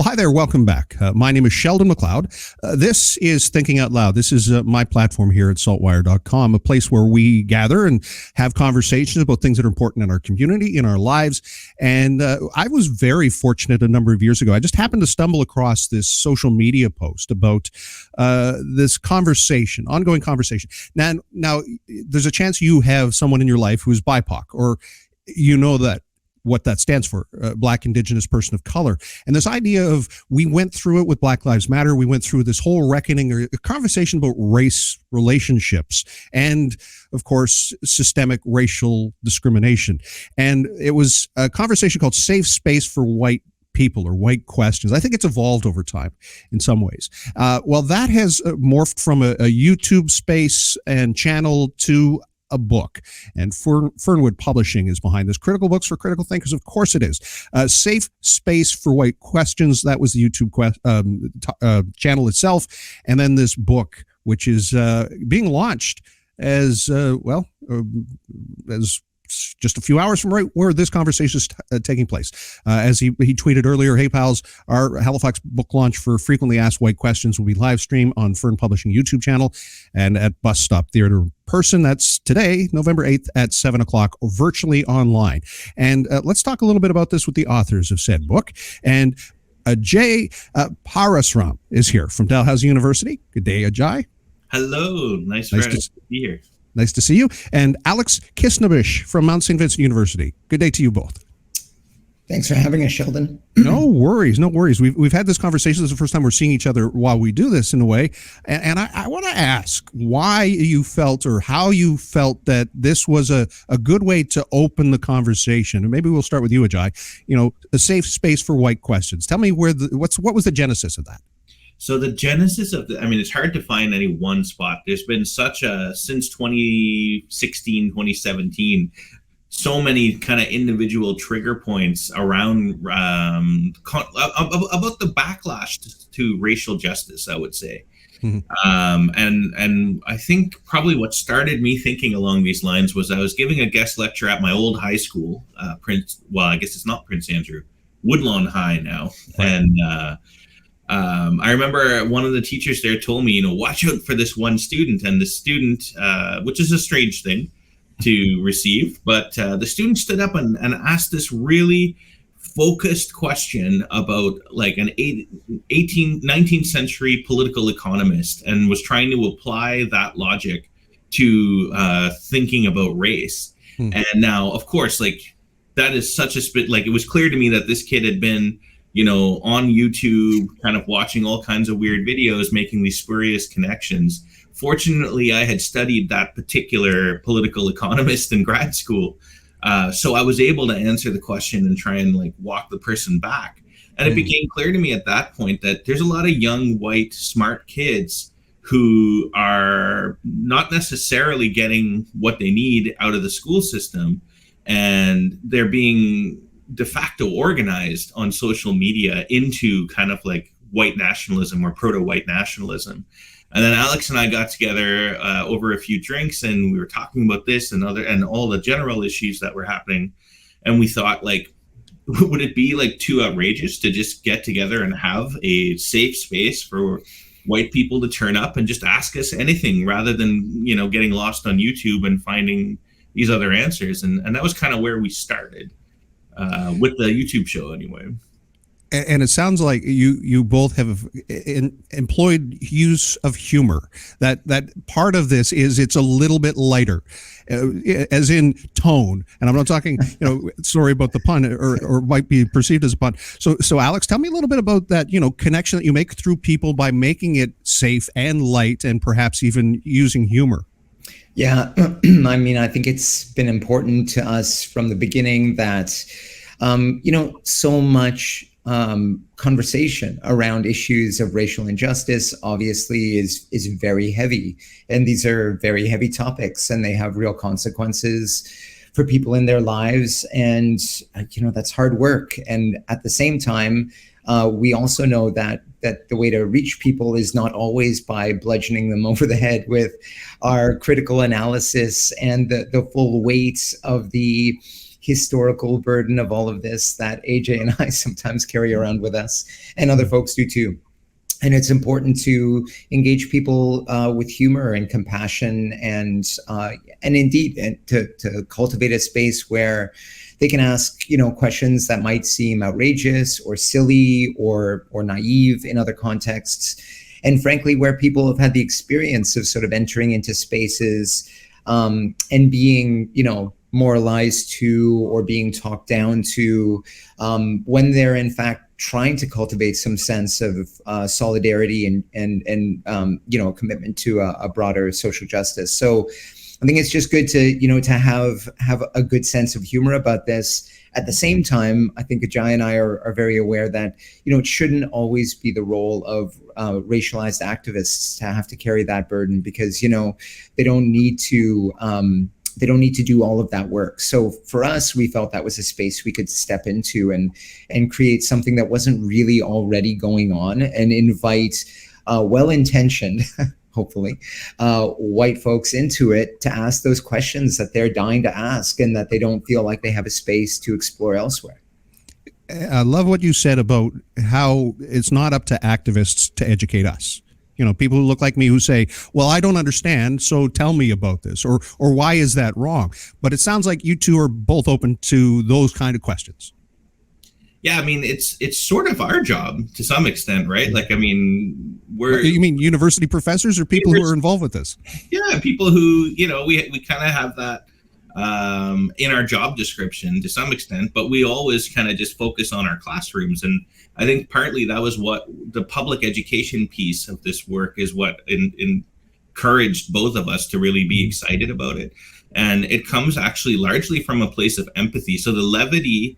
Well, hi there. Welcome back. My name is Sheldon McLeod. This is Thinking Out Loud. This is my platform here at saltwire.com, a place where we gather and have conversations about things that are important in our community, in our lives. And I was very fortunate a number of years ago. I just happened to stumble across this social media post about this conversation, ongoing conversation. Now, there's a chance you have someone in your life who's BIPOC, or you know that what that stands for, Black, Indigenous, person of color. And this idea of, we went through it with Black Lives Matter. We went through this whole reckoning, or a conversation about race relationships and, of course, systemic racial discrimination. And it was a conversation called Safe Space for White People, or White Questions. I think it's evolved over time in some ways. Well, that has morphed from a YouTube space and channel to a book, and Fernwood Publishing is behind this. Critical Books for Critical Thinkers, of course it is. Safe Space for White Questions, that was the YouTube channel itself, and then this book, which is being launched as as just a few hours from right where this conversation is taking place. As he tweeted earlier, hey pals, our Halifax book launch for Frequently Asked White Questions will be live streamed on Fern Publishing YouTube channel and at Bus Stop Theatre Person. That's today, November 8th at 7 o'clock, virtually online. And let's talk a little bit about this with the authors of said book. And Ajay Parasram is here from Dalhousie University. Good day, Ajay. Hello, nice to be here. Nice to see you. And Alex Khansnabish from Mount St. Vincent University. Good day to you both. Thanks for having us, Sheldon. No worries. We've had this conversation. This is the first time we're seeing each other while we do this in a way. And I want to ask why you felt, or how you felt, that this was a good way to open the conversation. And maybe we'll start with you, Ajay. You know, a safe space for white questions. Tell me what was the genesis of that? So the genesis of it's hard to find any one spot. There's been since 2016, 2017, so many kind of individual trigger points around about the backlash to racial justice, I would say. Mm-hmm. And I think probably what started me thinking along these lines was I was giving a guest lecture at my old high school, I guess it's not Prince Andrew, Woodlawn High now. Right. And I remember one of the teachers there told me, watch out for this one student. And the student, which is a strange thing to receive, but the student stood up and asked this really focused question about like an 19th century political economist, and was trying to apply that logic to thinking about race. And now, of course, like, that is such a it was clear to me that this kid had been on YouTube, kind of watching all kinds of weird videos, making these spurious connections. Fortunately, I had studied that particular political economist in grad school. So I was able to answer the question and try and like walk the person back. And it became clear to me at that point that there's a lot of young, white, smart kids who are not necessarily getting what they need out of the school system. And they're being de facto organized on social media into kind of like white nationalism, or proto-white nationalism. And then Alex and I got together over a few drinks, and we were talking about this and all the general issues that were happening. And we thought, like, would it be like too outrageous to just get together and have a safe space for white people to turn up and just ask us anything, rather than, getting lost on YouTube and finding these other answers? And that was kind of where we started. With the YouTube show anyway. And it sounds like you both have employed use of humor. That part of this is, it's a little bit lighter, as in tone. And I'm not talking, sorry about the pun, or might be perceived as a pun. So Alex, tell me a little bit about that, connection that you make through people by making it safe and light, and perhaps even using humor. Yeah, I think it's been important to us from the beginning that, so much conversation around issues of racial injustice obviously is very heavy. And these are very heavy topics, and they have real consequences for people in their lives. And, that's hard work. And at the same time, we also know that the way to reach people is not always by bludgeoning them over the head with our critical analysis and the full weight of the historical burden of all of this that AJ and I sometimes carry around with us, and other folks do too. And it's important to engage people with humor and compassion, and indeed, to cultivate a space where they can ask, questions that might seem outrageous or silly or naive in other contexts. And frankly, where people have had the experience of sort of entering into spaces and being, moralized to or being talked down to, when they're in fact trying to cultivate some sense of solidarity and a commitment to a broader social justice. So I think it's just good to, to have a good sense of humor about this. At the same time, I think Ajay and I are very aware that, it shouldn't always be the role of racialized activists to have to carry that burden, because, they don't need to do all of that work. So for us, we felt that was a space we could step into and create something that wasn't really already going on, and invite well-intentioned, hopefully, white folks into it to ask those questions that they're dying to ask and that they don't feel like they have a space to explore elsewhere. I love what you said about how it's not up to activists to educate us. People who look like me who say, well, I don't understand, so tell me about this, or why is that wrong? But it sounds like you two are both open to those kind of questions. Yeah, I mean, it's sort of our job to some extent, right? Like, I mean, You mean university professors or people who are involved with this? Yeah, people who, we kind of have that in our job description to some extent, but we always kind of just focus on our classrooms. And I think partly that was what the public education piece of this work is, what encouraged both of us to really be excited about it. And it comes actually largely from a place of empathy. So the levity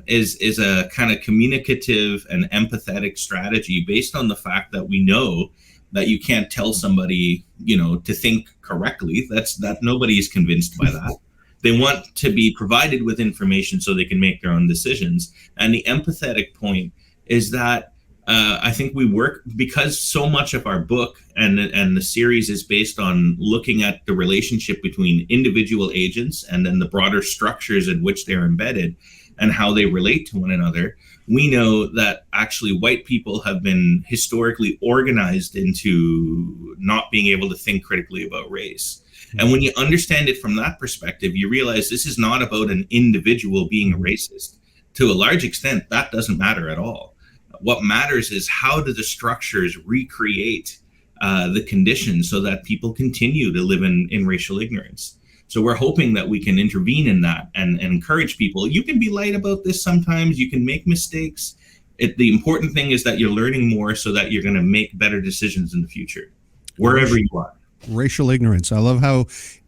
is a kind of communicative and empathetic strategy based on the fact that we know that you can't tell somebody, to think correctly. That nobody is convinced by that. They want to be provided with information so they can make their own decisions. And the empathetic point is that I think we work, because so much of our book and the series is based on looking at the relationship between individual agents and then the broader structures in which they're embedded and how they relate to one another. We know that actually white people have been historically organized into not being able to think critically about race. And when you understand it from that perspective, you realize this is not about an individual being a racist. To a large extent, that doesn't matter at all. What matters is how do the structures recreate the conditions so that people continue to live in racial ignorance. So we're hoping that we can intervene in that and encourage people. You can be light about this sometimes. You can make mistakes. The important thing is that you're learning more so that you're going to make better decisions in the future, wherever you are. Racial ignorance. I love how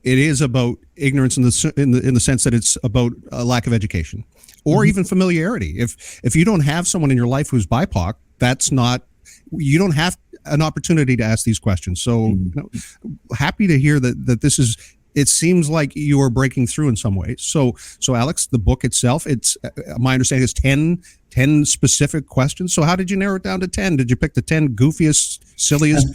it is about ignorance in the sense that it's about a lack of education or even familiarity. If you don't have someone in your life who's BIPOC, you don't have an opportunity to ask these questions. So happy to hear that this is. It seems like you are breaking through in some ways. So Alex, the book itself, it's my understanding is 10 specific questions. So how did you narrow it down to 10? Did you pick the 10 goofiest, silliest,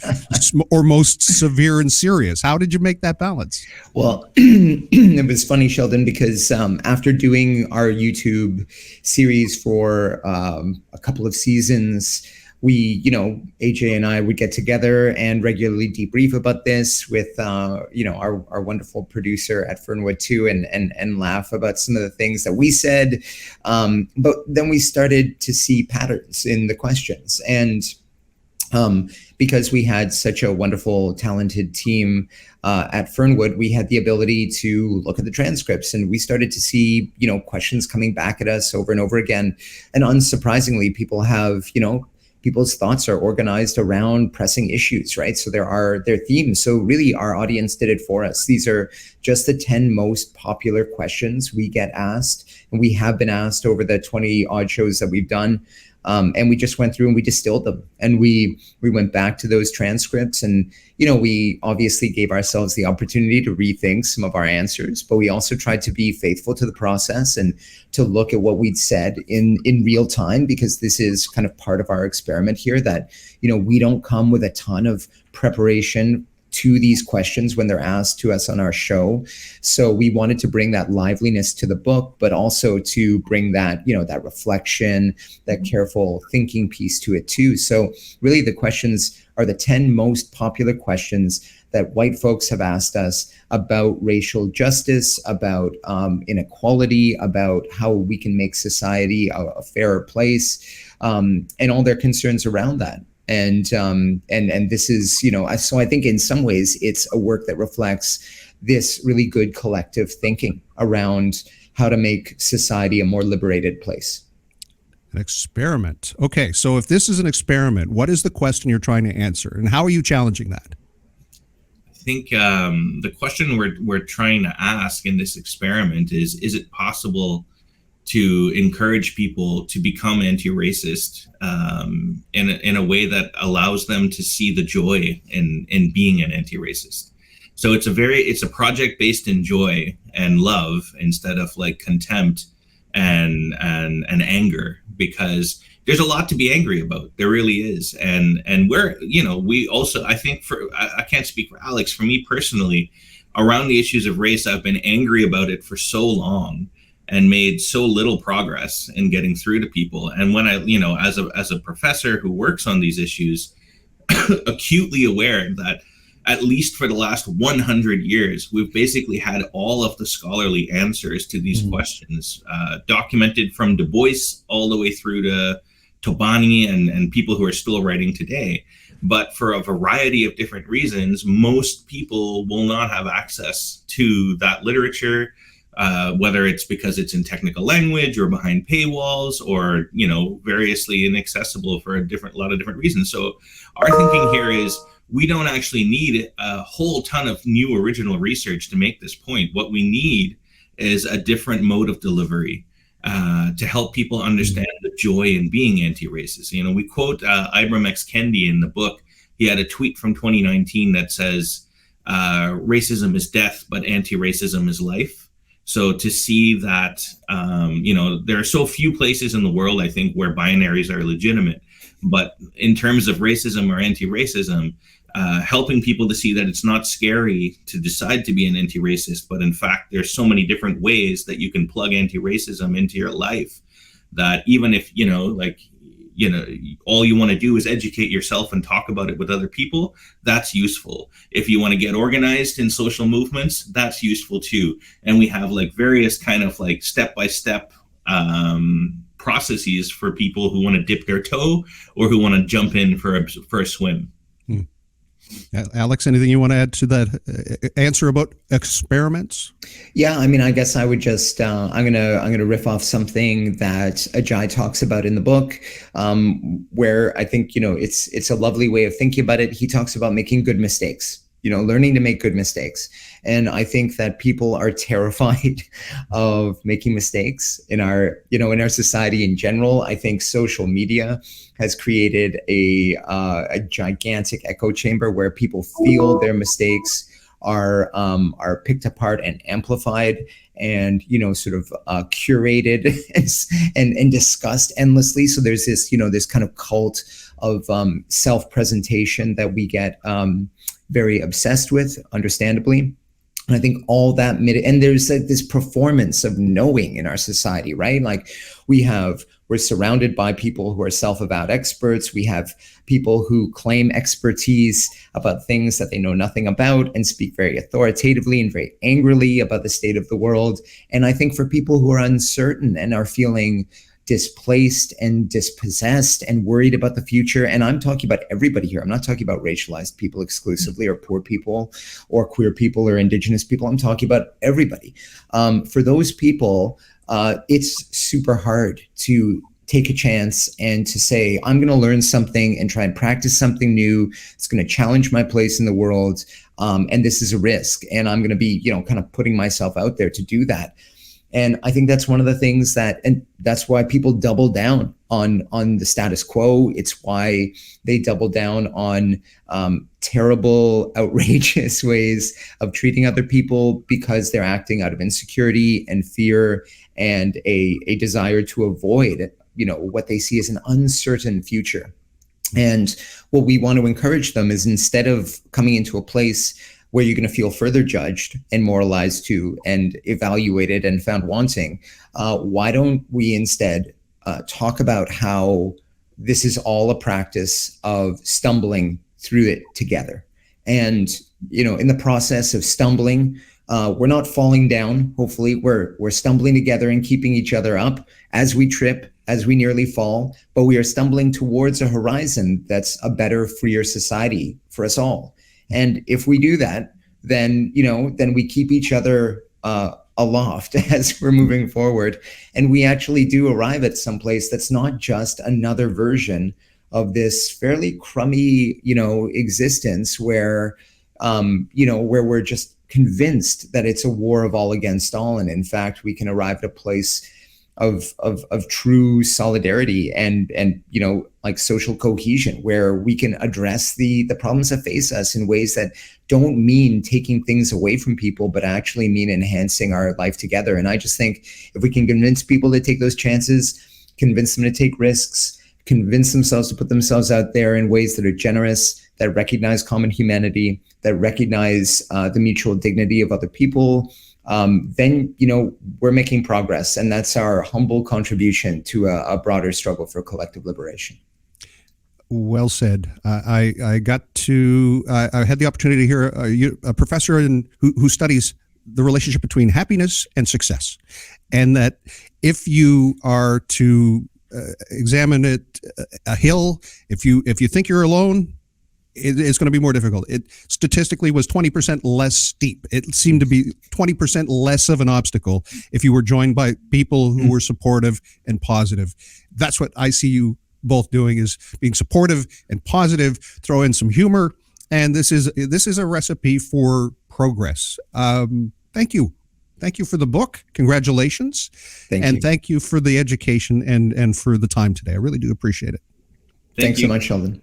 or most severe and serious? How did you make that balance? Well, it was funny, Sheldon, because after doing our YouTube series for a couple of seasons, we, AJ and I would get together and regularly debrief about this with, our wonderful producer at Fernwood too, and laugh about some of the things that we said. But then we started to see patterns in the questions. And because we had such a wonderful, talented team at Fernwood, we had the ability to look at the transcripts, and we started to see, questions coming back at us over and over again. And unsurprisingly, people's thoughts are organized around pressing issues, right? So there are their themes. So really our audience did it for us. These are just the 10 most popular questions we get asked, and we have been asked over the 20 odd shows that we've done. And we just went through and we distilled them, and we went back to those transcripts, and we obviously gave ourselves the opportunity to rethink some of our answers, but we also tried to be faithful to the process and to look at what we'd said in real time, because this is kind of part of our experiment here, that we don't come with a ton of preparation to these questions when they're asked to us on our show. So we wanted to bring that liveliness to the book, but also to bring that, that reflection, that careful thinking piece to it too. So really the questions are the 10 most popular questions that white folks have asked us about racial justice, about inequality, about how we can make society a fairer place, and all their concerns around that. And this is, so I think in some ways it's a work that reflects this really good collective thinking around how to make society a more liberated place. An experiment. Okay, so if this is an experiment, what is the question you're trying to answer, and how are you challenging that? I think the question we're trying to ask in this experiment is it possible to encourage people to become anti-racist in a way that allows them to see the joy in being an anti-racist? So it's a project based in joy and love instead of like contempt and anger, because there's a lot to be angry about. There really is. And we also, I think I can't speak for Alex, for me personally, around the issues of race, I've been angry about it for so long and made so little progress in getting through to people. And when I, as a professor who works on these issues, acutely aware that at least for the last 100 years, we've basically had all of the scholarly answers to these questions, documented from Du Bois all the way through to Tobani and people who are still writing today. But for a variety of different reasons, most people will not have access to that literature, whether it's because it's in technical language or behind paywalls or, variously inaccessible for a lot of different reasons. So our thinking here is we don't actually need a whole ton of new original research to make this point. What we need is a different mode of delivery to help people understand the joy in being anti-racist. We quote Ibram X. Kendi in the book. He had a tweet from 2019 that says, racism is death, but anti-racism is life. So to see that, there are so few places in the world, I think, where binaries are legitimate. But in terms of racism or anti-racism, helping people to see that it's not scary to decide to be an anti-racist, but in fact, there's so many different ways that you can plug anti-racism into your life that even if, all you want to do is educate yourself and talk about it with other people, that's useful. If you want to get organized in social movements, that's useful too. And we have like various kind of like step-by-step processes for people who want to dip their toe or who want to jump in for a swim. Alex, anything you want to add to that answer about experiments? Yeah, I guess I would just I'm gonna riff off something that Ajay talks about in the book, where I think it's a lovely way of thinking about it. He talks about making good mistakes. Learning to make good mistakes. And I think that people are terrified of making mistakes in our society in general. I think social media has created a gigantic echo chamber where people feel their mistakes are picked apart and amplified and curated and discussed endlessly. So there's this this kind of cult of self-presentation that we get very obsessed with, understandably. And I think all that and there's like this performance of knowing in our society, right? Like we're surrounded by people who are self-avowed experts. We have people who claim expertise about things that they know nothing about and speak very authoritatively and very angrily about the state of the world. And I think for people who are uncertain and are feeling displaced and dispossessed and worried about the future. And I'm talking about everybody here. I'm not talking about racialized people exclusively or poor people or queer people or indigenous people. I'm talking about everybody. For those people, it's super hard to take a chance and to say, I'm going to learn something and try and practice something new. It's going to challenge my place in the world. And this is a risk. And I'm going to be, kind of putting myself out there to do that. And I think that's one of the things and that's why people double down on the status quo. It's why they double down on terrible, outrageous ways of treating other people, because they're acting out of insecurity and fear and a desire to avoid, what they see as an uncertain future. And what we want to encourage them is, instead of coming into a place where you're going to feel further judged and moralized to and evaluated and found wanting, why don't we instead talk about how this is all a practice of stumbling through it together. And, in the process of stumbling, we're not falling down. Hopefully we're stumbling together and keeping each other up as we trip, as we nearly fall, but we are stumbling towards a horizon that's a better, freer society for us all. And if we do that, then we keep each other aloft as we're moving forward, and we actually do arrive at some place that's not just another version of this fairly crummy, existence where we're just convinced that it's a war of all against all, and in fact we can arrive at a place of true solidarity and like social cohesion, where we can address the problems that face us in ways that don't mean taking things away from people, but actually mean enhancing our life together. And I just think if we can convince people to take those chances, convince them to take risks, convince themselves to put themselves out there in ways that are generous, that recognize common humanity, that recognize the mutual dignity of other people, then we're making progress, and that's our humble contribution to a broader struggle for collective liberation. Well said. I had the opportunity to hear a professor who studies the relationship between happiness and success, and that if you are to examine it a hill, if you think you're alone, it's going to be more difficult. It statistically was 20% less steep. It seemed to be 20% less of an obstacle if you were joined by people who were supportive and positive. That's what I see you both doing, is being supportive and positive, throw in some humor, and this is a recipe for progress. Thank you. Thank you for the book. Congratulations. Thank you. Thank you for the education and for the time today. I really do appreciate it. Thanks so much, Sheldon.